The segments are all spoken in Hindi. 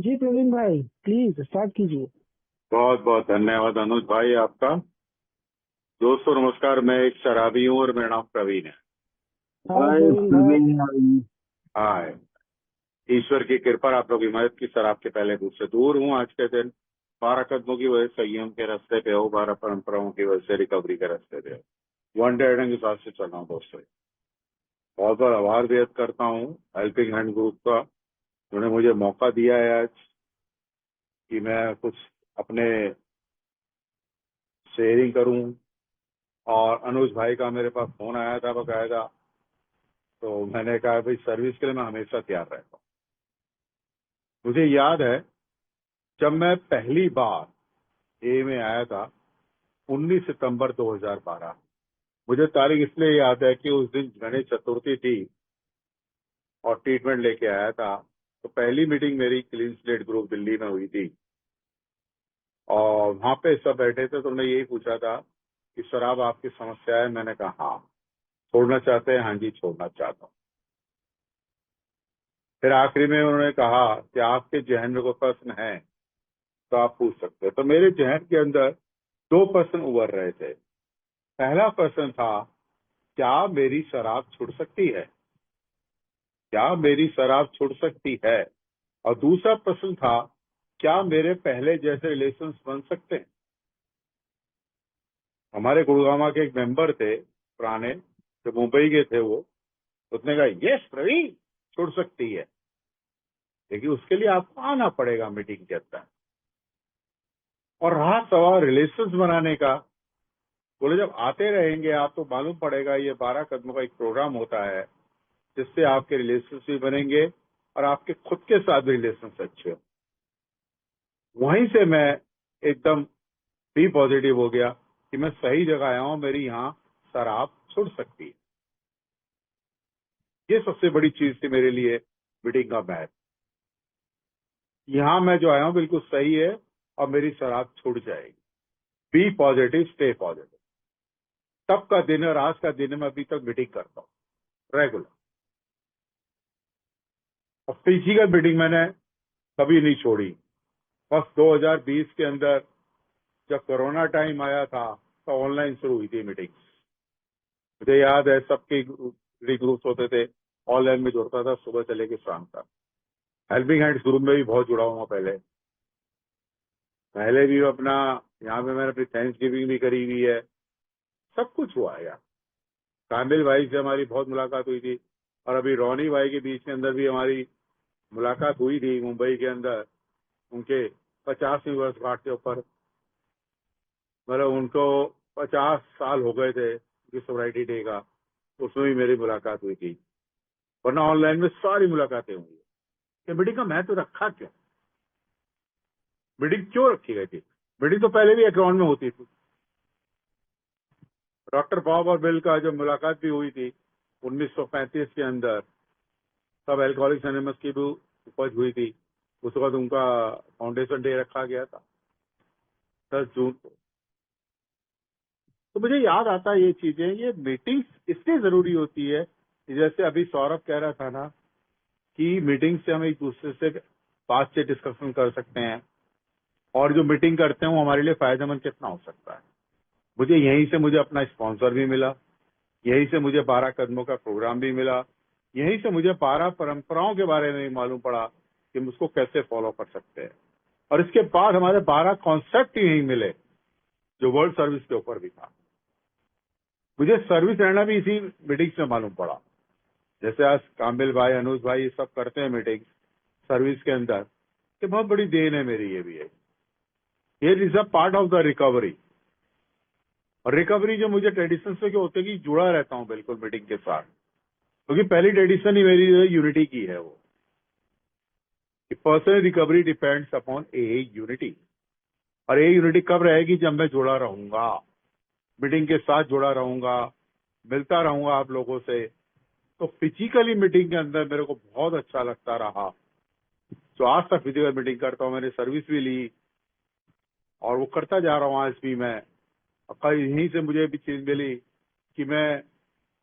जी प्रवीण भाई, प्लीज स्टार्ट कीजिए। बहुत बहुत धन्यवाद अनुज भाई आपका। दोस्तों नमस्कार, मैं एक शराबी हूँ और मेरा नाम प्रवीण है। हाय हाय प्रवीण भाई। प्रवीण भाई। हाय। ईश्वर की कृपा आप लोग की मदद की शराब के पहले दूध से दूर हूँ आज के दिन। 12 कदमों की वजह से संयम के रास्ते पे हो, 12 परंपराओं की वजह से रिकवरी के रास्ते पे हो। वन डे के साथ से चल रहा हूँ दोस्तों। बहुत बहुत आभार व्यक्त करता हूँ हेल्पिंग हैंड ग्रुप का, उन्होंने मुझे मौका दिया है आज कि मैं कुछ अपने शेयरिंग करूँ। और अनुज भाई का मेरे पास फोन आया था बकायदा, तो मैंने कहा भाई सर्विस के लिए मैं हमेशा तैयार रहता हूँ। मुझे याद है जब मैं पहली बार ए में आया था 19 सितंबर 2012। मुझे तारीख इसलिए याद है कि उस दिन गणेश चतुर्थी थी और ट्रीटमेंट लेके आया था। तो पहली मीटिंग मेरी क्लीन स्लेट ग्रुप दिल्ली में हुई थी और वहां पे सब बैठे थे, तो उन्होंने यही पूछा था कि शराब आपकी समस्या है। मैंने कहा हाँ। छोड़ना चाहते हैं? हाँ जी छोड़ना चाहता हूँ। फिर आखिरी में उन्होंने कहा कि आपके जहन में कोई प्रश्न है तो आप पूछ सकते हैं। तो मेरे जहन के अंदर दो प्रश्न उभर रहे थे। पहला प्रश्न था, क्या मेरी शराब छूट सकती है? क्या मेरी शराब छूट सकती है? और दूसरा प्रश्न था, क्या मेरे पहले जैसे रिलेशंस बन सकते हैं? हमारे गुड़गामा के एक मेंबर थे पुराने, जो मुंबई के थे, वो उसने कहा यस प्रवीण, छूट सकती है, लेकिन उसके लिए आपको आना पड़ेगा मीटिंग के अंदर। और रहा सवाल रिलेशंस बनाने का, बोले जब आते रहेंगे आप तो मालूम पड़ेगा ये 12 कदमों का एक प्रोग्राम होता है जिससे आपके रिलेशंस भी बनेंगे और आपके खुद के साथ भी रिलेशंस अच्छे हो। वहीं से मैं एकदम बी पॉजिटिव हो गया कि मैं सही जगह आया हूं, मेरी यहाँ शराब छूट सकती है। ये सबसे बड़ी चीज थी मेरे लिए मीटिंग का महत्व। यहाँ मैं जो आया हूँ बिल्कुल सही है और मेरी शराब छूट जाएगी। Be positive, stay positive. तब का दिन और आज का दिन मैं अभी तक मीटिंग करता हूँ रेगुलर। और फिजिकल मीटिंग मैंने कभी नहीं छोड़ी। बस 2020 के अंदर जब कोरोना टाइम आया था तो ऑनलाइन शुरू हुई थी मीटिंग। मुझे याद है सबके ग्रुप्स होते थे, ऑनलाइन में जुड़ता था सुबह से लेकर शाम तक। हेल्पिंग हैंड्स ग्रुप में भी बहुत जुड़ा हुआ पहले पहले भी अपना, यहाँ पे मैंने अपनी थैंक्स गिविंग भी करी हुई है। सब कुछ हुआ है यार। कामिल भाई से हमारी बहुत मुलाकात हुई थी और अभी रोनी भाई के बीच के अंदर भी हमारी मुलाकात हुई थी मुंबई के अंदर, उनके 50वीं वर्षगांठ के ऊपर। मतलब उनको 50 साल हो गए थे उनकी सोसाइटी डे का, उसमें भी मेरी मुलाकात हुई थी। वरना ऑनलाइन में सारी मुलाकातें हुई है। कि मीटिंग का महत्व रखा क्यों? मीटिंग क्यों रखी गई थी? मीटिंग तो पहले भी अकाउंट में होती थी। डॉक्टर बॉब और बिल का जो मुलाकात भी हुई थी 1935 के अंदर, तब एल्कोहलिक्स एनोनिमस की भी उपज हुई थी। उस वक्त उनका फाउंडेशन डे रखा गया था 10 जून को। तो मुझे याद आता है ये चीजें, ये मीटिंग्स इसलिए जरूरी होती है कि जैसे अभी सौरभ कह रहा था ना कि मीटिंग से हम एक दूसरे से बातचीत डिस्कशन कर सकते हैं और जो मीटिंग करते हैं वो हमारे लिए फायदेमंद कितना हो सकता है। मुझे यहीं से मुझे अपना स्पॉन्सर भी मिला, यहीं से मुझे 12 कदमों का प्रोग्राम भी मिला, यहीं से मुझे 12 परंपराओं के बारे में भी मालूम पड़ा कि हम उसको कैसे फॉलो कर सकते हैं। और इसके बाद हमारे 12 कॉन्सेप्ट ही यहीं मिले जो वर्ल्ड सर्विस के ऊपर भी था। मुझे सर्विस रहना भी इसी मीटिंग से मालूम पड़ा। जैसे आज कामिल भाई, अनुज भाई ये सब करते हैं मीटिंग सर्विस के अंदर, ये बहुत बड़ी देन है मेरी। ये भी है, ये is a part of the recovery. और रिकवरी जो मुझे ट्रेडिशन से क्या होते हैं कि जुड़ा रहता हूँ बिल्कुल मीटिंग के साथ, क्योंकि पहली ट्रेडिशन ही मेरी यूनिटी की है। वो पर्सनल रिकवरी डिपेंड्स अपॉन ए यूनिटी। और ए यूनिटी कब रहेगी? जब मैं जुड़ा रहूंगा, मीटिंग के साथ जुड़ा रहूंगा, मिलता रहूंगा आप लोगों से। तो फिजिकली मीटिंग के अंदर मेरे को बहुत अच्छा लगता रहा। तो आज तक फिजिकल मीटिंग करता हूँ, मैंने सर्विस भी ली और वो करता जा रहा हूँ आज भी मैं। और कल यहीं से मुझे भी चीज मिली कि मैं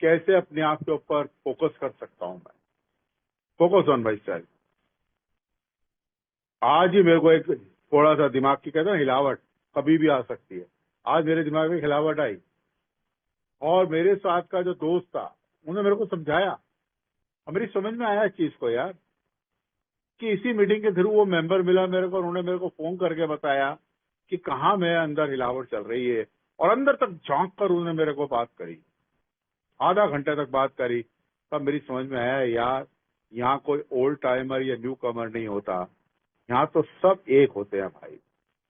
कैसे अपने आप के ऊपर फोकस कर सकता हूँ। मैं फोकस ऑन माई सेल्फ। आज ही मेरे को एक थोड़ा सा दिमाग की कहते हैं ना हिलावट, कभी भी आ सकती है। आज मेरे दिमाग में हिलावट आई और मेरे साथ का जो दोस्त था उन्होंने मेरे को समझाया और मेरी समझ में आया इस चीज को यार, कि इसी मीटिंग के थ्रू वो मेंबर मिला मेरे को, उन्होंने मेरे को फोन करके बताया कि कहाँ मेरे अंदर हिलावट चल रही है, और अंदर तक झांक कर उन्होंने मेरे को बात करी, आधा घंटे तक बात करी। तब मेरी समझ में आया यार, यहाँ कोई ओल्ड टाइमर या न्यू कमर नहीं होता, यहाँ तो सब एक होते हैं भाई,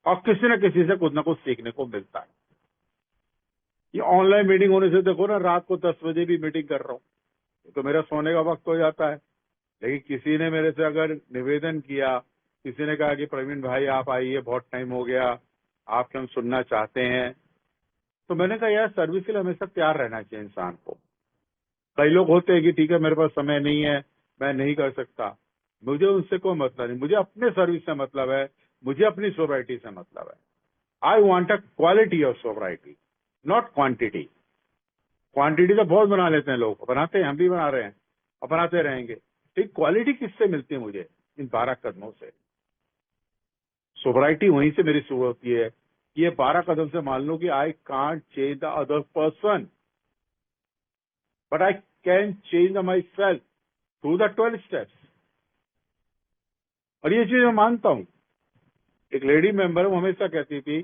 और किसी न किसी से कुछ ना कुछ सीखने को मिलता है। ये ऑनलाइन मीटिंग होने से देखो ना, रात को 10 बजे भी मीटिंग कर रहा हूँ तो मेरा सोने का वक्त हो जाता है, लेकिन किसी ने मेरे से अगर निवेदन किया, किसी ने कहा कि प्रवीण भाई आप आइए, बहुत टाइम हो गया, आपके हम सुनना चाहते हैं, तो मैंने कहा यार सर्विस के लिए हमेशा तैयार रहना चाहिए इंसान को। कई लोग होते हैं कि ठीक है मेरे पास समय नहीं है, मैं नहीं कर सकता, मुझे उनसे कोई मतलब नहीं, मुझे अपने सर्विस से मतलब है, मुझे अपनी सोसाइटी से मतलब है। I want a quality of society, not quantity. Quantity तो बहुत बना लेते हैं लोग, बनाते हैं, हम भी बना रहे हैं और बनाते रहेंगे, ठीक क्वालिटी किससे मिलती है मुझे? इन 12 कदमों से। सोसाइटी वहीं से मेरी शुरू होती है कि ये 12 कदम से मान लो कि I can't change the other person, but I can change my self through the 12 steps. और ये चीज मैं मानता हूं। एक लेडी मेंबर वो हमेशा कहती थी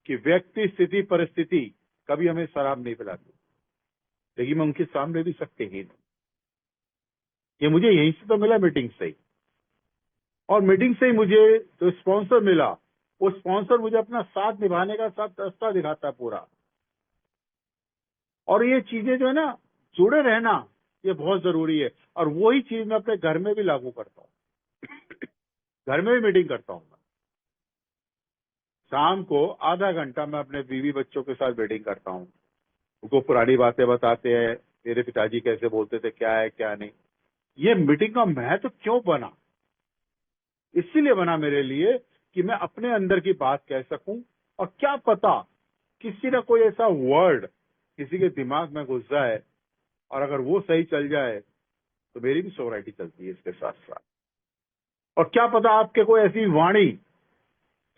कि व्यक्ति स्थिति परिस्थिति कभी हमें शराब नहीं पिलाती, लेकिन मैं उनके सामने भी सकते ही नहीं। ये मुझे यहीं से तो मिला, मीटिंग से ही। और मीटिंग से ही मुझे जो स्पॉन्सर मिला, वो स्पॉन्सर मुझे अपना साथ निभाने का साथ रास्ता दिखाता है पूरा। और ये चीजें जो है ना, जुड़े रहना, ये बहुत जरूरी है। और वही चीज मैं अपने घर में भी लागू करता हूँ। घर में भी मीटिंग करता हूँ मैं। शाम को आधा घंटा मैं अपने बीवी बच्चों के साथ मीटिंग करता हूँ, उनको पुरानी बातें बताते हैं, मेरे पिताजी कैसे बोलते थे, क्या है क्या नहीं। ये मीटिंग का महत्व क्यों बना? इसीलिए बना मेरे लिए कि मैं अपने अंदर की बात कह सकूं, और क्या पता किसी ना कोई ऐसा वर्ड किसी के दिमाग में घुस जाए, और अगर वो सही चल जाए तो मेरी भी सोसाइटी चलती है इसके साथ साथ। और क्या पता आपके कोई ऐसी वाणी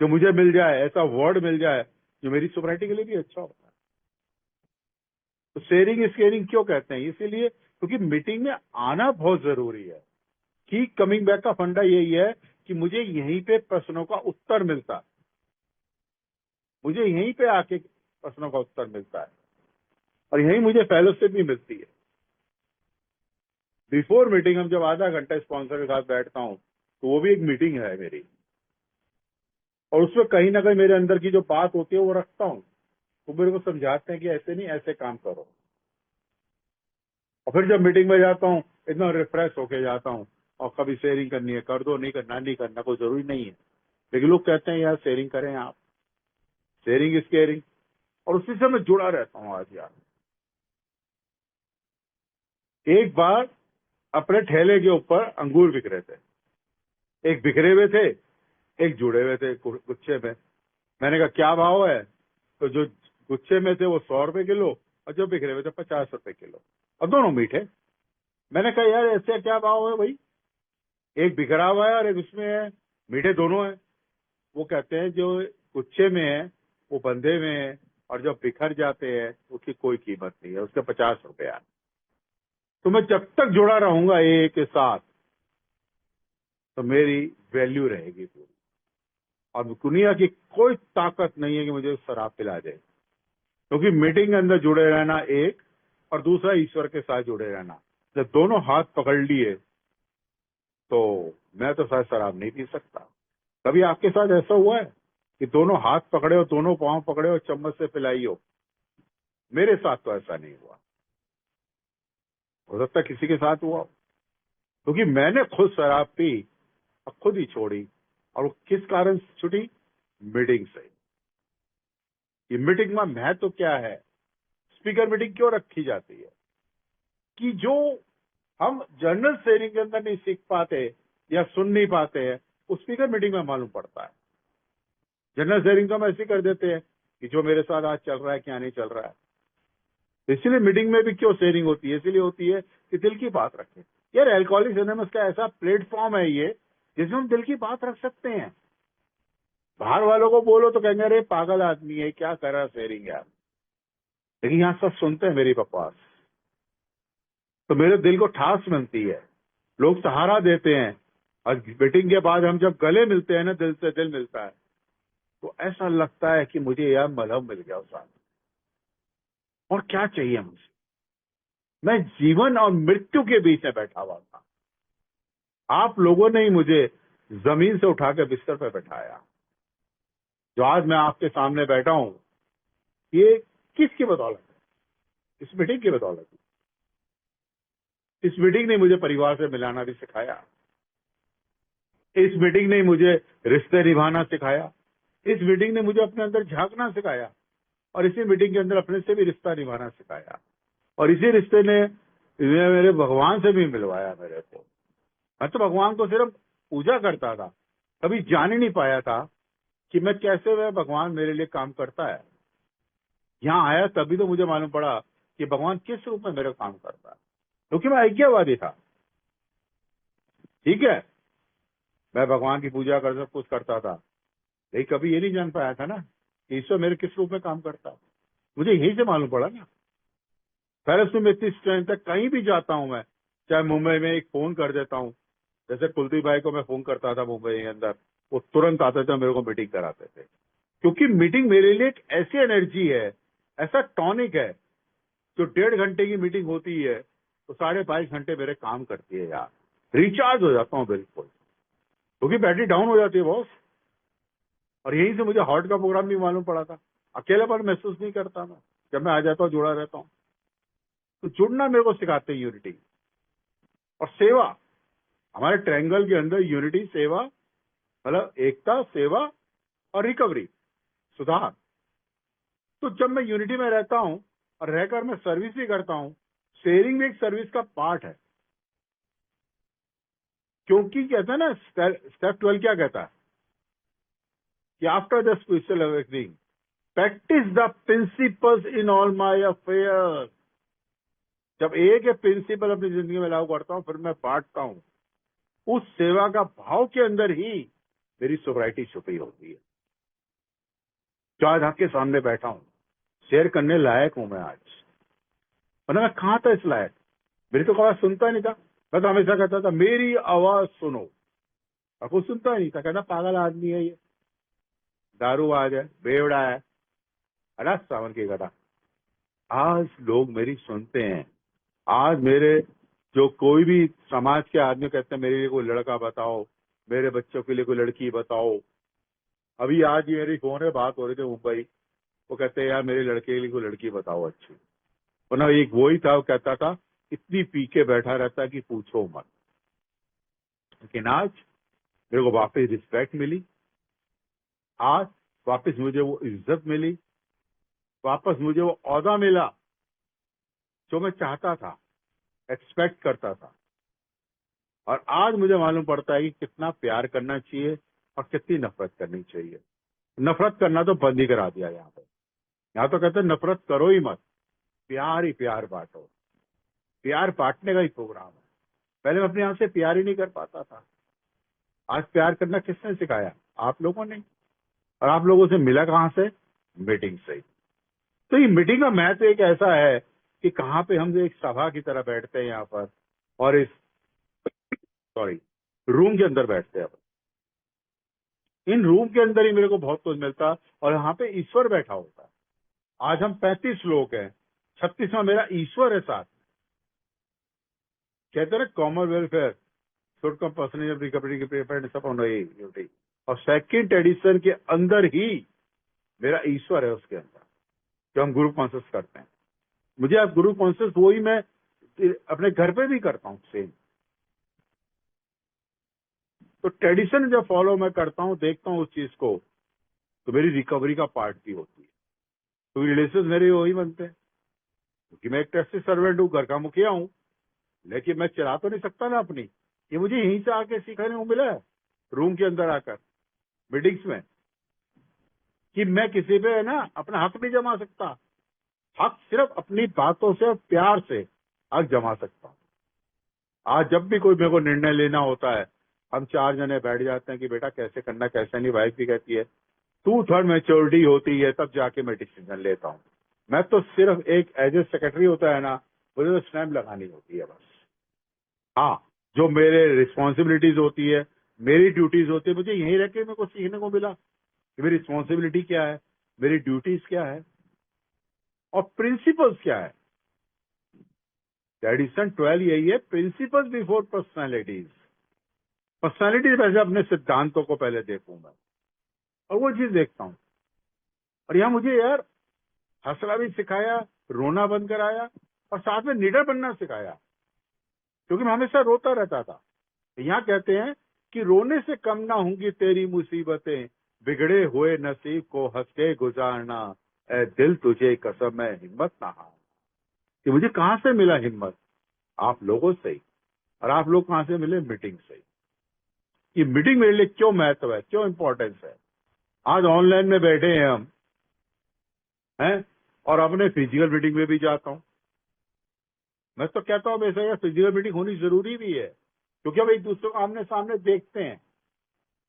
जो मुझे मिल जाए, ऐसा वर्ड मिल जाए जो मेरी सोसाइटी के लिए भी अच्छा होता है। तो शेयरिंग इज केयरिंग क्यों कहते हैं? इसीलिए क्योंकि मीटिंग में आना बहुत जरूरी है। की कमिंग बैक का फंडा यही है कि मुझे यहीं पे प्रश्नों का उत्तर मिलता है, मुझे यहीं पे आके प्रश्नों का उत्तर मिलता है, और यहीं मुझे फेलोशिप भी मिलती है। बिफोर मीटिंग हम जब आधा घंटा स्पॉन्सर के साथ बैठता हूँ तो वो भी एक मीटिंग है मेरी, और उसमें कहीं ना कहीं मेरे अंदर की जो बात होती है वो रखता हूँ। वो मेरे को समझाते हैं कि ऐसे नहीं, ऐसे काम करो। और फिर जब मीटिंग में जाता हूँ इतना रिफ्रेश होके जाता हूँ, और कभी शेयरिंग करनी है कर दो, नहीं करना नहीं करना कोई जरूरी नहीं है, लेकिन लोग कहते हैं यार शेयरिंग करें आप, शेयरिंग इज केयरिंग। और उसी से मैं जुड़ा रहता हूँ आज यार। एक बार अपने ठेले के ऊपर अंगूर बिक रहे थे, एक बिखरे हुए थे, एक जुड़े हुए थे गुच्छे में। मैंने कहा क्या भाव है? तो जो गुच्छे में थे वो 100 रुपए किलो, और जो बिखरे हुए थे 50 रुपए किलो, और दोनों मीठे। मैंने कहा यार ऐसे क्या भाव है भाई? एक बिखरा हुआ है और एक उसमें है, मीठे दोनों है। वो कहते हैं जो गुच्छे में है वो बंधे में है, और जो बिखर जाते हैं उसकी कोई कीमत नहीं है, उसके 50 रुपए। तो मैं जब तक जुड़ा रहूंगा ए के साथ तो मेरी वैल्यू रहेगी पूरी। और दुनिया की कोई ताकत नहीं है कि मुझे शराब पिला दे, क्योंकि मीटिंग के अंदर जुड़े रहना एक, और दूसरा ईश्वर के साथ जुड़े रहना। जब दोनों हाथ पकड़ लिए तो मैं तो शायद शराब नहीं पी सकता। कभी आपके साथ ऐसा हुआ है कि दोनों हाथ पकड़े हो, दोनों पांव पकड़े हो, चम्मच से पिलाई हो? मेरे साथ तो ऐसा नहीं हुआ, हो सकता किसी के साथ हुआ हो। क्योंकि मैंने खुद शराब पी और खुद ही छोड़ी, और वो किस कारण से छूटी? मीटिंग से। ये मीटिंग में महत्व क्या है? स्पीकर मीटिंग क्यों रखी जाती है? कि जो हम जनरल शेयरिंग के अंदर नहीं सीख पाते या सुन नहीं पाते हैं, वो स्पीकर मीटिंग में मालूम पड़ता है। जनरल शेयरिंग तो हम ऐसे कर देते हैं कि जो मेरे साथ आज चल रहा है क्या नहीं चल रहा है। इसीलिए मीटिंग में भी क्यों शेयरिंग होती है? इसलिए होती है कि दिल की बात रखें। यार एल्कोहलिक्स एनोनिमस का ऐसा प्लेटफॉर्म है ये, जिसमें हम दिल की बात रख सकते हैं। बाहर वालों को बोलो तो कहेंगे अरे पागल आदमी है, क्या कर रहा शेयरिंग यार, लेकिन यहाँ सब सुनते हैं मेरी बकवास, तो मेरे दिल को ठास मिलती है, लोग सहारा देते हैं। और मीटिंग के बाद हम जब गले मिलते हैं ना, दिल से दिल मिलता है, तो ऐसा लगता है कि मुझे यार मलहम मिल गया उस आदमी। और क्या चाहिए मुझे? मैं जीवन और मृत्यु के बीच में बैठा हुआ था। आप लोगों ने ही मुझे जमीन से उठाकर बिस्तर पर बैठाया। जो आज मैं आपके सामने बैठा हूं, ये किसकी बदौलत है? इस मीटिंग की बदौलत। इस मीटिंग ने मुझे परिवार से मिलाना भी सिखाया। इस मीटिंग ने मुझे रिश्ते निभाना सिखाया। इस मीटिंग ने मुझे अपने अंदर झांकना सिखाया। और इसी मीटिंग के अंदर अपने से भी रिश्ता निभाना सिखाया। और इसी रिश्ते ने मेरे भगवान से भी मिलवाया मेरे को। मैं तो भगवान को सिर्फ पूजा करता था, कभी जान ही नहीं पाया था कि मैं कैसे वह भगवान मेरे लिए काम करता है। यहाँ आया तभी तो मुझे मालूम पड़ा कि भगवान किस रूप में मेरे काम करता है, क्योंकि मैं ऐक्यवादी था। ठीक है, मैं भगवान की पूजा कर सब कुछ करता था, लेकिन कभी ये नहीं जान पाया था ना कि ईश्वर मेरे किस रूप में काम करता है। मुझे यही से मालूम पड़ा ना। पहले से मैं इतनी स्ट्रेंथ है, कहीं भी जाता हूं मैं, चाहे मुंबई में एक फोन कर देता हूं, जैसे कुलदीप भाई को मैं फोन करता था मुंबई के अंदर, वो तुरंत आते थे, मेरे को मीटिंग कराते थे। क्योंकि मीटिंग मेरे लिए एक ऐसी एनर्जी है, ऐसा टॉनिक है, जो 1.5 घंटे की मीटिंग होती है तो 22.5 घंटे मेरे काम करती है यार। रिचार्ज हो जाता हूँ बिल्कुल, क्योंकि बैटरी डाउन हो जाती है बॉस। और यहीं से मुझे हार्ट का प्रोग्राम भी मालूम पड़ा था। अकेलापन महसूस नहीं करता मैं, जब मैं आ जाता हूँ, जुड़ा रहता हूँ। तो जुड़ना मेरे को सिखाते हैं यूनिटी और सेवा। हमारे ट्रायंगल के अंदर यूनिटी, सेवा, मतलब एकता, सेवा और रिकवरी, सुधार। तो जब मैं यूनिटी में रहता हूं और रहकर मैं सर्विस भी करता हूं, शेयरिंग भी एक सर्विस का पार्ट है। क्योंकि कहते हैं ना, स्टेप 12 क्या कहता है कि after the spiritual awakening practice the principles in all my affair. जब एक है प्रिंसिपल अपनी जिंदगी में लागू करता हूं, फिर मैं बांटता हूं। उस सेवा का भाव के अंदर ही मेरी सोब्राइटी छुपी होती है। जो आज आपके सामने बैठा हूं, शेयर करने लायक हूं मैं आज, वरना मैं कहां था इस लायक। मेरी तो आवाज सुनता नहीं था। मैं तो हमेशा कहता था मेरी आवाज सुनो, और कुछ सुनता ही नहीं था। कहना पागल आदमी है ये, दारूबाज है, बेवड़ा है, अरे सावन की गधा। आज लोग मेरी सुनते हैं। आज मेरे जो कोई भी समाज के आदमी कहते हैं मेरे लिए कोई लड़का बताओ, मेरे बच्चों के लिए कोई लड़की बताओ। अभी आज ही मेरी फोन में बात हो रही थी मुंबई, वो कहते हैं यार मेरे लड़के के लिए कोई लड़की बताओ अच्छी। वरना एक वही था, वो कहता था इतनी पी के बैठा रहता है कि पूछो मत। लेकिन आज मेरे को वापस रिस्पेक्ट मिली, आज वापस मुझे वो इज्जत मिली, वापस मुझे वो औहदा मिला जो मैं चाहता था, एक्सपेक्ट करता था। और आज मुझे मालूम पड़ता है कि कितना प्यार करना चाहिए और कितनी नफरत करनी चाहिए। नफरत करना तो बंद ही करा दिया यहाँ पे। यहाँ तो कहते हैं नफरत करो ही मत, प्यार ही प्यार बांटो। प्यार बांटने का ही प्रोग्राम है। पहले मैं अपने आप से प्यार ही नहीं कर पाता था। आज प्यार करना किसने सिखाया? आप लोगों ने। और आप लोगों से मिला कहां से? मीटिंग से ही। तो ये मीटिंग का महत्व एक ऐसा है कि कहां पे हम एक सभा की तरह बैठते हैं यहाँ पर, और इस रूम के अंदर बैठते हैं। इन रूम के अंदर ही मेरे को बहुत कुछ मिलता, और यहाँ पे ईश्वर बैठा होता है। आज हम 35 लोग हैं, 36वां मेरा ईश्वर है साथ। कहते हैं ना common welfare should come personage of recovery के प्रिपेयर्डनेस अपॉन ड्यूटी। और सेकंड एडिशन के अंदर ही मेरा ईश्वर है, उसके अंदर जो हम गुरु कॉन्शियस करते हैं। मुझे अब गुरु कॉन्शियस वही मैं अपने घर पे भी करता हूँ सेम। तो ट्रेडिशन जब फॉलो मैं करता हूँ, देखता हूँ उस चीज को, तो मेरी रिकवरी का पार्ट भी होती है। तो रिलेशन मेरे वही बनते हैं, क्योंकि मैं एक ट्रस्टी सर्वेंट हूँ, घर का मुखिया हूँ, लेकिन मैं चला तो नहीं सकता ना अपनी। ये मुझे यहीं से आके सीखने को मिला है, रूम के अंदर आकर मीटिंग्स में, कि मैं किसी पे ना अपना हक नहीं जमा सकता। हक सिर्फ अपनी बातों से, प्यार से हक जमा सकता हूँ। आज जब भी कोई मेरे को निर्णय लेना होता है, हम 4 जने बैठ जाते हैं कि बेटा कैसे करना कैसे नहीं। वाइफ भी कहती है 2/3 मैच्योरिटी होती है तब जाके मैं डिसीजन लेता हूँ। मैं तो सिर्फ एक एज ए सेक्रेटरी होता है ना, मुझे तो स्टैम्प लगानी होती है बस। हाँ, जो मेरे रिस्पॉन्सिबिलिटीज होती है, मेरी ड्यूटीज होती है, मुझे यहीं रह के मेरे को सीखने को मिला कि मेरी रिस्पॉन्सिबिलिटी क्या है, मेरी ड्यूटीज क्या है और प्रिंसिपल्स क्या है। एडिशन 12 यही है, प्रिंसिपल्स बिफोर पर्सनैलिटीज। पर्सनैलिटीज वैसे अपने सिद्धांतों को पहले देखूं मैं, और वो चीज देखता हूँ। और यहाँ मुझे यार हंसना भी सिखाया, रोना बंद कराया और साथ में निडर बनना सिखाया, क्योंकि मैं हमेशा रोता रहता था। यहाँ कहते हैं कि रोने से कम ना होंगी तेरी मुसीबतें, बिगड़े हुए नसीब को हंस के गुजारना, ए दिल तुझे कसम है हिम्मत ना हार। कि मुझे कहाँ से मिला हिम्मत? आप लोगों से ही। और आप लोग कहाँ से मिले? मीटिंग से ही। ये मीटिंग मेरे लिए क्यों महत्व है, क्यों इंपॉर्टेंस है? आज ऑनलाइन में बैठे हैं हम, हैं, और अपने फिजिकल मीटिंग में भी जाता हूँ। मैं तो कहता हूँ वैसे यार फिजिकल मीटिंग होनी जरूरी भी है, क्योंकि हम एक दूसरे को आमने सामने देखते हैं।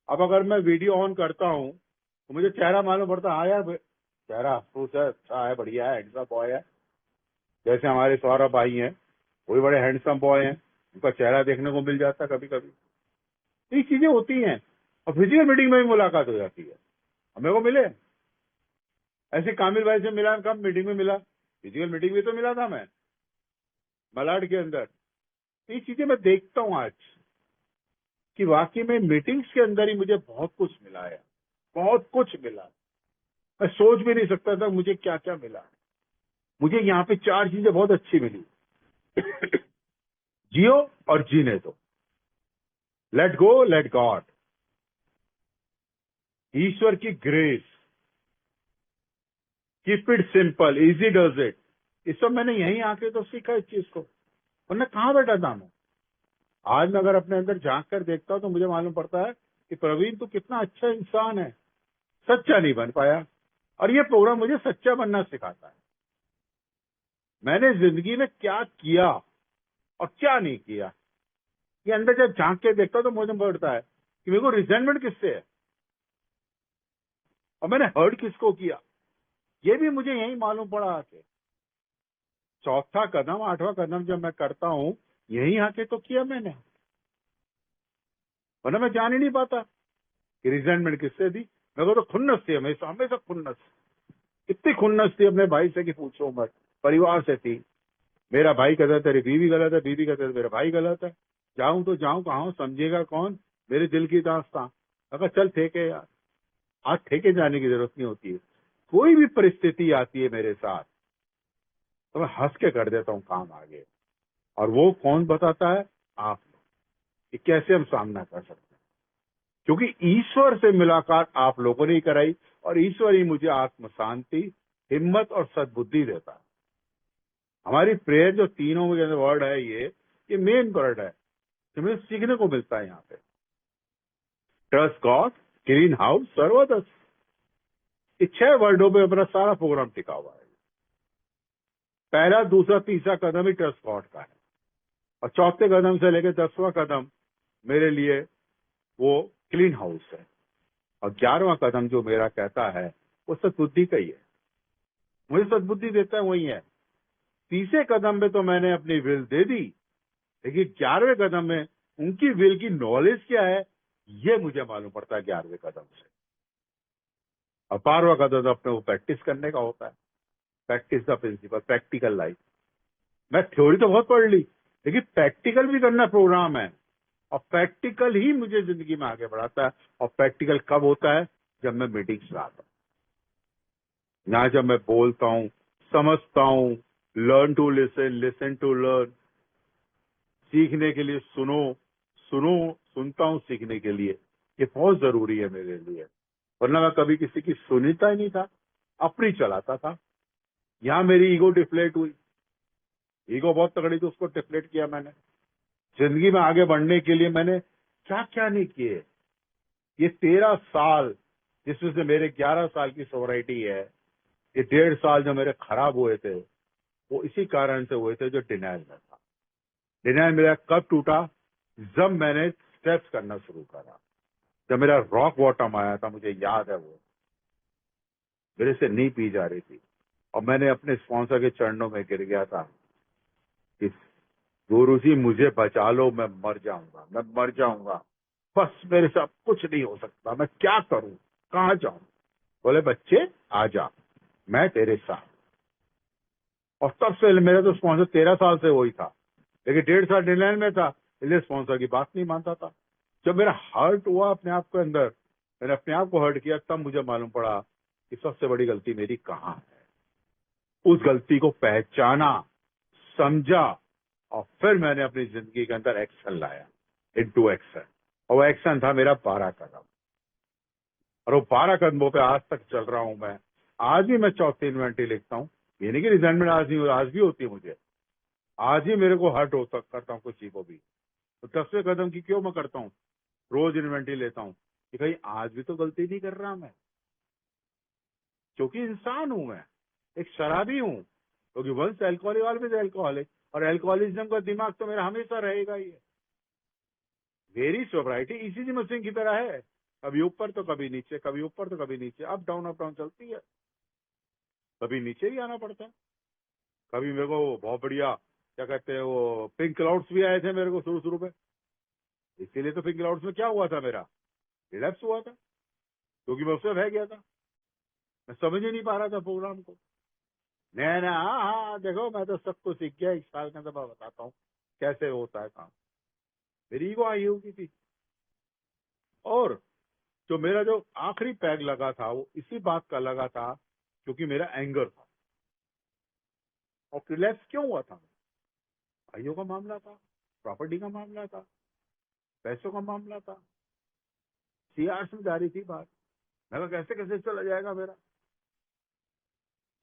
अब अगर मैं वीडियो ऑन करता हूँ तो मुझे चेहरा मालूम पड़ता है, हाँ यार चेहरा अफसोस है, अच्छा है, बढ़िया है, हैंडसम बॉय है। जैसे हमारे सौरभ भाई हैं, वो भी बड़े हैंडसम बॉय हैं, उनका चेहरा देखने को मिल जाता है कभी कभी। ये चीजें होती हैं और फिजिकल मीटिंग में भी मुलाकात हो जाती है। अब मेरे को मिले ऐसे कामिल भाई से मिला, कब मीटिंग में मिला? फिजिकल मीटिंग में तो मिला था मैं मलाड के अंदर। ये चीजें मैं देखता हूँ आज कि वाकई में मीटिंग्स के अंदर ही मुझे बहुत कुछ मिला है, बहुत कुछ मिला। मैं सोच भी नहीं सकता था मुझे क्या क्या मिला। मुझे यहाँ पे 4 चीजें बहुत अच्छी मिली। जियो और जीने दो, लेट गो लेट गॉड, ईश्वर की grace, keep it simple, easy does it. इस सब मैंने यहीं आके तो सीखा इस चीज को, वरना कहाँ बैठा था मैं। आज मैं अगर अपने अंदर झांक कर देखता हूं तो मुझे मालूम पड़ता है कि प्रवीण तू कितना अच्छा इंसान है, सच्चा नहीं बन पाया। और ये प्रोग्राम मुझे सच्चा बनना सिखाता है। मैंने जिंदगी में क्या किया और क्या नहीं किया, ये अंदर जब झांक के देखता हूं तो मुझे पड़ता है कि मेरे को रिजेंटमेंट किससे है और मैंने हर्ट किसको किया। ये भी मुझे यही मालूम पड़ा आके। चौथा कदम 8वां कदम जब मैं करता हूं यही आके तो किया मैंने, वरना मैं जान ही नहीं पाता कि रिजेंटमेंट किससे थी। मेरे को तो खुन्नस थी, हमेशा हमेशा खुन्नस। इतनी खुन्नस थी अपने भाई से कि पूछो मत। परिवार से थी, मेरा भाई कहता तेरी बीवी गलत है, बीवी कहता मेरा भाई गलत है। जाऊं तो जाऊं कहाँ, समझेगा कौन मेरे दिल की दास्तां। अगर चल ठेके यार, आज ठेके जाने की जरूरत नहीं होती है। कोई भी परिस्थिति आती है मेरे साथ तो मैं हंस के कर देता हूँ काम आगे। और वो कौन बताता है? आप लोग, कि कैसे हम सामना कर सकते हैं। क्योंकि ईश्वर से मुलाकात आप लोगों ने ही कराई और ईश्वर ही मुझे आत्म शांति, हिम्मत और सद्बुद्धि देता है। हमारी प्रेयर जो तीनों में वर्ड है, ये मेन वर्ड है जो मुझे सीखने को मिलता है यहाँ पे। ट्रस्ट गॉड, क्लीन हाउस, सर्वोदस। ये 6 वर्डों पे अपना सारा प्रोग्राम टिका हुआ है। पहला, दूसरा, तीसरा कदम ही ट्रस्ट गॉड का है और चौथे कदम से लेकर 10वां कदम मेरे लिए वो क्लीन हाउस है और 11वां कदम जो मेरा कहता है वो सद्बुद्धि का ही है। मुझे सद्बुद्धि देता है वही है। 30वें कदम में तो मैंने अपनी विल दे दी, लेकिन 11वें कदम में उनकी विल की नॉलेज क्या है ये मुझे मालूम पड़ता है 11वें कदम से। और 12वां कदम तो अपने वो प्रैक्टिस करने का होता है। Practice the principle, practical life. मैं थ्योरी तो बहुत पढ़ ली, लेकिन प्रैक्टिकल भी करना प्रोग्राम है और प्रैक्टिकल ही मुझे जिंदगी में आगे बढ़ाता है। और प्रैक्टिकल कब होता है? जब मैं मीटिंग्स में आता हूँ, यहाँ जब मैं बोलता हूँ, समझता हूँ। Learn to listen, listen to learn. सीखने के लिए सुनो, सुनो, सुनता हूँ सीखने के लिए। ये बहुत जरूरी है मेरे लिए, वरना मैं कभी किसी की सुनता ही नहीं था, अपनी चलाता था। यहाँ मेरी ईगो डिफ्लेट हुई, ईगो बहुत तगड़ी थी, उसको डिफ्लेट किया मैंने। जिंदगी में आगे बढ़ने के लिए मैंने क्या क्या नहीं किए। ये 13 साल जिसमें से मेरे 11 साल की सोवराइटी है, ये 1.5 साल जो मेरे खराब हुए थे वो इसी कारण से हुए थे जो डिनाइल में था। डिनाइल मेरा कब टूटा? जब मैंने स्टेप्स करना शुरू करा। जब मेरा रॉक बॉटम आया था, मुझे याद है वो, मेरे से नहीं पी जा रही थी और मैंने अपने स्पॉन्सर के चरणों में गिर गया था कि गुरुजी मुझे बचा लो, मैं मर जाऊंगा, मैं मर जाऊंगा, बस मेरे से अब कुछ नहीं हो सकता, मैं क्या करूं, कहाँ जाऊं। बोले बच्चे आ जा, मैं तेरे साथ। और तब से मेरा तो स्पॉन्सर 13 साल से वही था, लेकिन 1.5 साल डिनलैंड में था, इसलिए स्पॉन्सर की बात नहीं मानता था। जब मेरा हर्ट हुआ अपने आप के अंदर, मैंने अपने आप को हर्ट किया, तब मुझे मालूम पड़ा कि सबसे बड़ी गलती मेरी कहाँ है। उस गलती को पहचाना, समझा और फिर मैंने अपनी जिंदगी के अंदर एक्शन लाया, इनटू एक्शन। और वो एक्शन था मेरा 12 कदम। और वो 12 कदमों पे आज तक चल रहा हूं मैं। आज भी मैं चौथी इन्वेंटरी लिखता हूँ, ये नहीं कि रिजेंटमेंट आज नहीं, आज भी होती है मुझे। आज ही मेरे को हर्ट होता करता हूँ कुछ चीजों भी, तो 10वें कदम की क्यों मैं करता हूँ, रोज इन्वेंटरी लेता हूँ कि कहीं आज भी तो गलती नहीं कर रहा मैं, क्योंकि इंसान हूं मैं, एक शराबी हूं, क्योंकि वंस एल्कोहलिक ऑलवेज एल्कोहलिक, और एल्कोहलिज्म का दिमाग तो मेरा हमेशा रहेगा ही है। मेरी सोब्राइटी इसी मशीन की तरह है, कभी ऊपर तो कभी नीचे, कभी ऊपर तो कभी नीचे, अप डाउन चलती है। कभी नीचे भी आना पड़ता है। कभी मेरे को बहुत बढ़िया क्या कहते हैं वो पिंक क्लाउड्स भी आए थे मेरे को शुरू शुरू में, इसीलिए तो पिंक क्लाउड्स में क्या हुआ था, मेरा रिलैप्स हुआ था, क्योंकि मैं उससे बह गया था। मैं समझ ही नहीं पा रहा था प्रोग्राम को। नहीं नहीं, हाँ हाँ देखो मैं तो सब कुछ सीख गया, 1 साल के अंदर मैं बताता हूँ कैसे होता है काम। मेरी ईगो आई होगी थी। और जो मेरा जो आखिरी पैग लगा था वो इसी बात का लगा था, क्योंकि मेरा एंगर था। और रिलैप्स क्यों हुआ था, भाइयों का मामला था, प्रॉपर्टी का मामला था, पैसों का मामला था, सीआर में जा रही थी बात। मैं कहा कैसे कैसे चला जाएगा मेरा,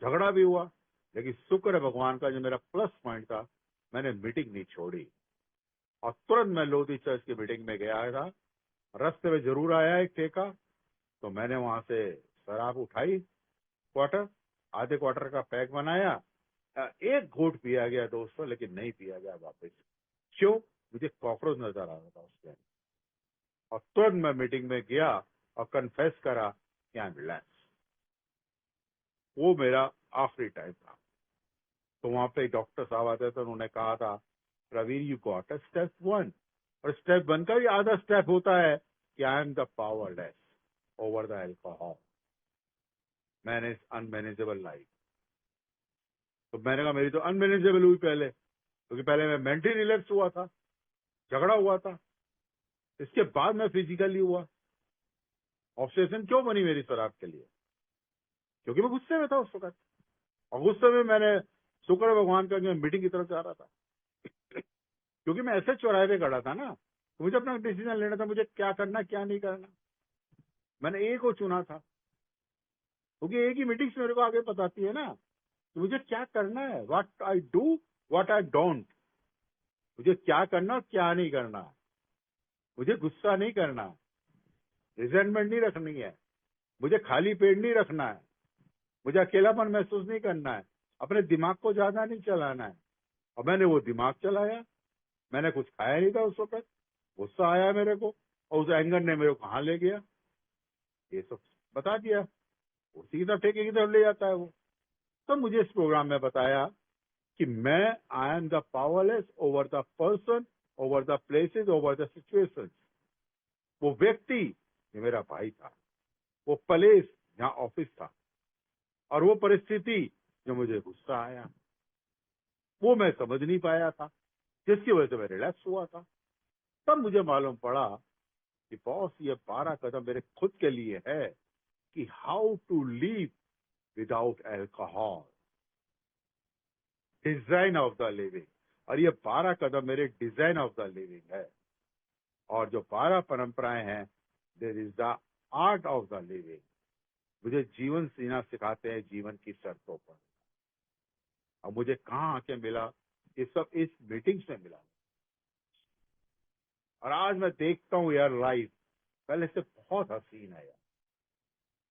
झगड़ा भी हुआ। लेकिन शुक्र है भगवान का, जो मेरा प्लस पॉइंट था, मैंने मीटिंग नहीं छोड़ी और तुरंत मैं लोधी चर्च की मीटिंग में गया था। रास्ते में जरूर आया एक ठेका, तो मैंने वहां से शराब उठाई, क्वार्टर, आधे क्वार्टर का पैक बनाया, एक घूंट पिया गया दोस्तों, लेकिन नहीं पिया गया वापस। क्यों, मुझे कॉकरोच नजर आ रहा था उसके। और तुरंत मैं मीटिंग में गया और कन्फेस करा कि आई एम रिलैक्स। वो मेरा आखिरी टाइम था। तो वहां पे डॉक्टर साहब आते थे, उन्होंने कहा था Praveen you got a step 1, और स्टेप 1 का भी आधा स्टेप होता है कि I am the powerless over the alcohol, manage unmanageable life. तो मैंने कहा मेरी तो अनमैनेजेबल हुई पहले, क्योंकि पहले मैं मेंटली रिलैक्स हुआ था, झगड़ा हुआ था, इसके बाद मैं फिजिकली हुआ। ऑब्सेशन क्यों बनी मेरी शराब के लिए, क्योंकि मैं गुस्से में था उस वक्त। और गुस्से में मैंने, शुक्र है भगवान का, मैं मीटिंग की तरफ जा रहा था, क्योंकि मैं ऐसे चौराहे पे खड़ा था ना, तो मुझे अपना डिसीजन लेना था, मुझे क्या करना क्या नहीं करना। मैंने ए को चुना था, क्योंकि ए की मीटिंग्स मेरे को आगे बताती है ना कि मुझे क्या करना है, what I do, what I don't. मुझे क्या करना और क्या नहीं करना। मुझे गुस्सा नहीं करना, रिजेंटमेंट नहीं रखनी है, मुझे खाली पेट नहीं रखना है, मुझे अकेलापन महसूस नहीं करना है, अपने दिमाग को ज्यादा नहीं चलाना है। और मैंने वो दिमाग चलाया। मैंने कुछ खाया नहीं था उस वक्त, गुस्सा आया मेरे को, और उस एंगर ने मेरे को कहाँ ले गया ये सब बता दिया, उसी की तरफ ठेके की तरफ ले जाता है वो। तो मुझे इस प्रोग्राम में बताया कि मैं I am the powerless over the person, over the places, over the situations. वो व्यक्ति जो मेरा भाई था, वो प्लेस जहाँ ऑफिस था, और वो परिस्थिति जो मुझे गुस्सा आया, वो मैं समझ नहीं पाया था, जिसकी वजह से मैं रिलैक्स हुआ था। तब मुझे मालूम पड़ा कि बॉस ये 12 कदम मेरे खुद के लिए है कि how to leave without alcohol, design of the living. और ये 12 कदम मेरे डिजाइन ऑफ द लिविंग है। और जो 12 परंपराएं हैं, there is the art of the living. मुझे जीवन जीना सिखाते हैं जीवन की शर्तों पर। और मुझे कहाँ आके मिला, ये सब इस मीटिंग से मिला। और आज मैं देखता हूँ यार लाइफ पहले से बहुत हसीन है यार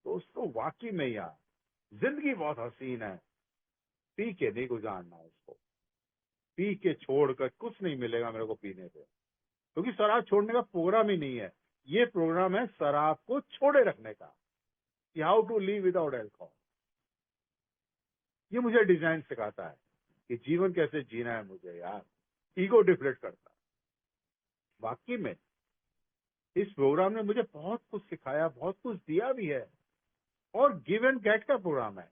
दोस्तों, वाकई में यार जिंदगी बहुत हसीन है। पी के नहीं गुजारना है इसको, पी के छोड़कर कुछ नहीं मिलेगा मेरे को पीने पे। क्योंकि शराब छोड़ने का प्रोग्राम ही नहीं है, ये प्रोग्राम है शराब को छोड़े रखने का, कि how to live without alcohol. ये मुझे डिजाइन सिखाता है कि जीवन कैसे जीना है मुझे यार, ईगो डिफ्लेक्ट करता है। वाकई में इस प्रोग्राम ने मुझे बहुत कुछ सिखाया, बहुत कुछ दिया भी है, और गिव एंड गेट का प्रोग्राम है।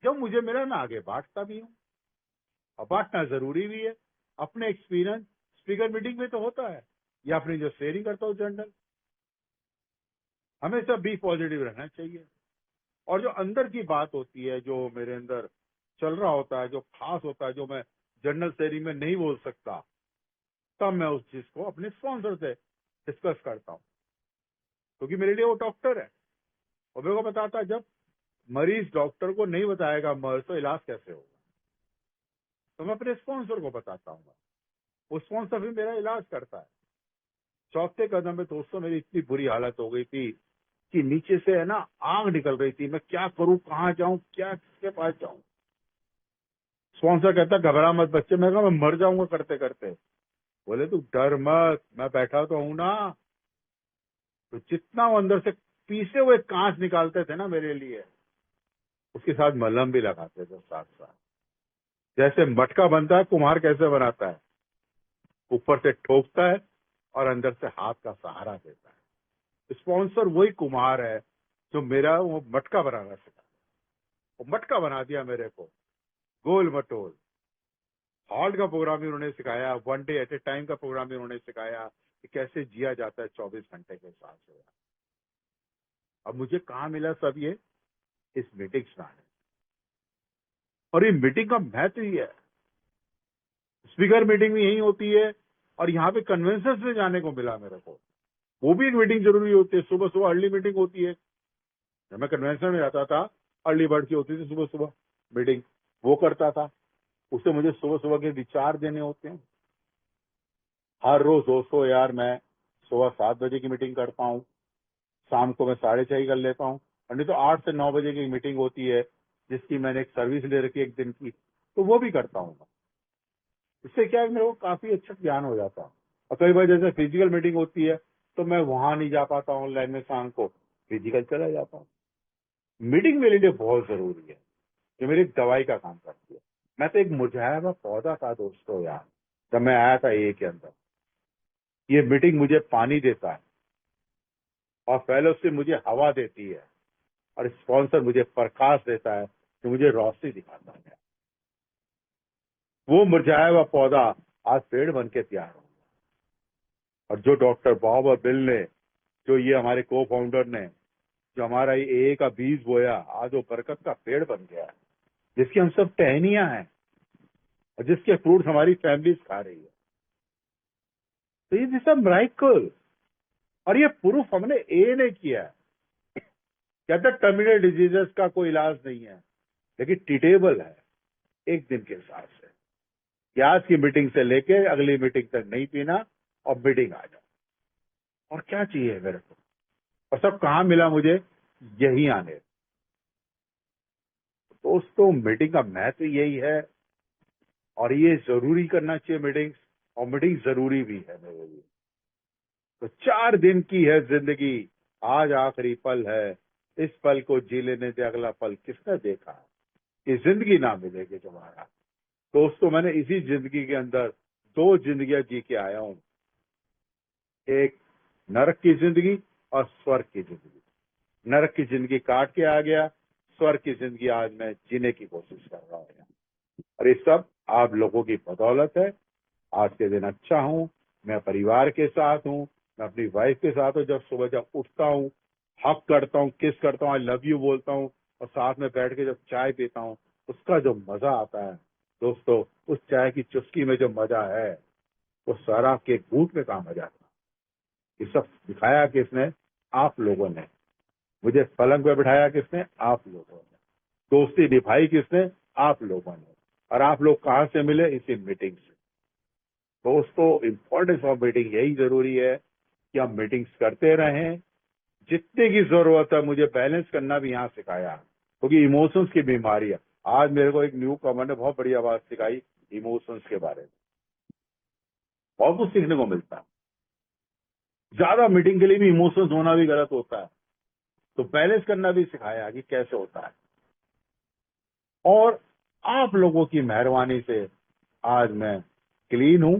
जब मुझे मिला मैं आगे बांटता भी हूँ, और बांटना जरूरी भी है। अपने एक्सपीरियंस स्पीकर मीटिंग में तो होता है, या अपनी जो शेयरिंग करता हूँ जनरल, हमेशा बी पॉजिटिव रहना चाहिए। और जो अंदर की बात होती है, जो मेरे अंदर चल रहा होता है, जो खास होता है, जो मैं जनरल शेयरिंग में नहीं बोल सकता, तब मैं उस चीज को अपने स्पॉन्सर से डिस्कस करता हूँ, क्योंकि मेरे लिए वो डॉक्टर है और मेरे को बताता है जब मरीज डॉक्टर को नहीं बताएगा मर्ज तो इलाज कैसे होगा, तो मैं अपने स्पॉन्सर को बताता हूँ। वो स्पॉन्सर भी मेरा इलाज करता है। चौथे कदम में दोस्तों मेरी इतनी बुरी हालत हो गई थी कि नीचे से है ना आग निकल रही थी, मैं क्या करूं, कहाँ जाऊं, क्या किसके पास जाऊं। स्पॉन्सर कहता घबरा मत बच्चे, मैं कहा मैं मर जाऊंगा करते करते। बोले तू डर मत, मैं बैठा तो हूं ना। तो जितना वो अंदर से पीसे हुए कांच निकालते थे ना मेरे लिए, उसके साथ मलहम भी लगाते थे साथ साथ। जैसे मटका बनता है, कुम्हार कैसे बनाता है, ऊपर से ठोकता है और अंदर से हाथ का सहारा देता है। स्पॉन्सर वही कुम्हार है जो मेरा वो मटका बनाना सिखा, वो मटका बना दिया मेरे को, गोल मटोल। हॉल्ट का प्रोग्राम भी उन्होंने सिखाया, one day at A time का प्रोग्राम भी उन्होंने सिखाया कि कैसे जिया जाता है 24 घंटे के साथ से। अब मुझे कहाँ मिला सब ये, इस मीटिंग में आने। और ये मीटिंग का महत्व ही है। स्पीकर मीटिंग भी यही होती है, और यहाँ पे कन्वेंशन में जाने को मिला मेरे को। वो भी एक मीटिंग जरूरी होती है, सुबह सुबह अर्ली मीटिंग होती है। जब मैं कन्वेंशन में जाता था, अर्ली बर्ड की होती थी सुबह सुबह मीटिंग, वो करता था। उससे मुझे सुबह सुबह के विचार देने होते हैं। हर रोज दोस्तों यार मैं सुबह 7 बजे की मीटिंग करता हूँ, शाम को मैं 6:30 कर लेता हूँ, और नहीं तो 8 से 9 बजे की मीटिंग होती है जिसकी मैंने एक सर्विस ले रखी है एक दिन की, तो वो भी करता हूँ। इससे क्या है मेरे को काफी अच्छा ज्ञान हो जाता है। और कई बार जैसे फिजिकल मीटिंग होती है तो मैं वहां नहीं जा पाता ऑनलाइन में, शाम को फिजिकल चला जाता हूँ। मीटिंग मेरे लिए बहुत जरूरी है, ये मेरी दवाई का काम करती है। मैं तो एक मुरझाया हुआ पौधा था दोस्तों यार, जब मैं आया था ए के अंदर। ये मीटिंग मुझे पानी देता है, और फेलोशिप मुझे हवा देती है, और स्पॉन्सर मुझे प्रकाश देता है, जो मुझे रोशनी दिखाता है। वो मुरझाया हुआ पौधा आज पेड़ बन के तैयार हो। और जो डॉक्टर बॉब और बिल ने, जो ये हमारे को फाउंडर ने, जो हमारा ये ए का बीज बोया, आज वो बरकत का पेड़ बन गया है, जिसकी हम सब टहनियां हैं, और जिसके फ्रूट्स हमारी फैमिली खा रही है। तो ये सब मिरेकल, और ये प्रूफ हमने ए ने किया है। कहता टर्मिनल डिजीजेस का कोई इलाज नहीं है, लेकिन ट्रीटेबल है एक दिन के हिसाब से। कि आज की मीटिंग से लेके अगली मीटिंग तक नहीं पीना, और मीटिंग आ जाओ, और क्या चाहिए मेरे को। और सब कहाँ मिला मुझे, यही आने। दोस्तों मीटिंग का महत्व यही है, और ये जरूरी करना चाहिए मीटिंग, और मीटिंग जरूरी भी है मेरे लिए। तो 4 दिन की है जिंदगी, आज आखिरी पल है, इस पल को जी लेने दे, अगला पल किसने देखा। ये जिंदगी ना मिलेगी तुम्हारा। दोस्तों मैंने इसी जिंदगी के अंदर 2 जिंदगियां जी के आया हूं, एक नरक की जिंदगी और स्वर्ग की जिंदगी। नरक की जिंदगी काट के आ गया, स्वर्ग की जिंदगी आज मैं जीने की कोशिश कर रहा हूं। और ये सब आप लोगों की बदौलत है। आज के दिन अच्छा हूं, मैं परिवार के साथ हूं, मैं अपनी वाइफ के साथ हूं। जब सुबह जब उठता हूं, हक करता हूं, किस करता हूं, आई लव यू बोलता हूं, और साथ में बैठ के जब चाय पीता हूं, उसका जो मजा आता है दोस्तों, उस चाय की चुस्की में जो मजा है, वो शराब के घूंट में कहाँ मजा आता। ये सब दिखाया किसने, आप लोगों ने। मुझे पलंग पे बिठाया किसने, आप लोगों ने। दोस्ती निभाई किसने, आप लोगों ने। और आप लोग कहाँ से मिले, इसी मीटिंग से। दोस्तों इम्पोर्टेंस ऑफ मीटिंग यही जरूरी है कि हम मीटिंग्स करते रहें जितने की जरूरत है। मुझे बैलेंस करना भी यहाँ सिखाया, क्योंकि इमोशंस की बीमारी है। आज मेरे को एक न्यू कमर ने बहुत बढ़िया बात सिखाई इमोशंस के बारे में। बहुत कुछ सीखने को मिलता है। ज्यादा मीटिंग के लिए भी इमोशंस होना भी गलत होता है, तो बैलेंस करना भी सिखाया कि कैसे होता है। और आप लोगों की मेहरबानी से आज मैं क्लीन हूं,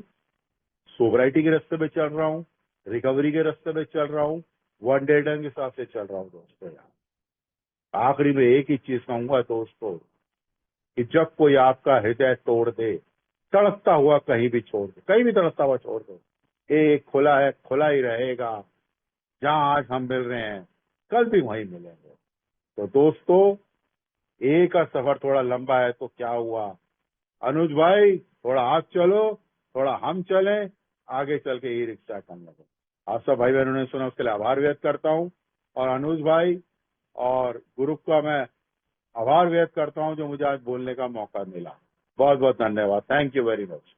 सोबराइटी के रास्ते पे चल रहा हूं, रिकवरी के रास्ते पे चल रहा हूं, वन डे के हिसाब से चल रहा हूं दोस्तों। यार आखिरी में एक ही चीज कहूंगा दोस्तों कि जब कोई आपका हृदय तोड़ दे, तड़पता हुआ कहीं भी छोड़ दे, कहीं भी तड़पता हुआ छोड़ दो, एक खुला है, खुला ही रहेगा। जहां आज हम मिल रहे हैं कल भी वहीं मिलेंगे। तो दोस्तों एक का सफर थोड़ा लंबा है तो क्या हुआ, अनुज भाई थोड़ा आप चलो, थोड़ा हम चलें, आगे चल के ई रिक्शा करने लगे। आप सब भाई बहनों ने सुना, उसके लिए आभार व्यक्त करता हूं। और अनुज भाई और ग्रुप का मैं आभार व्यक्त करता हूं जो मुझे आज बोलने का मौका मिला। बहुत बहुत धन्यवाद। Thank you very much.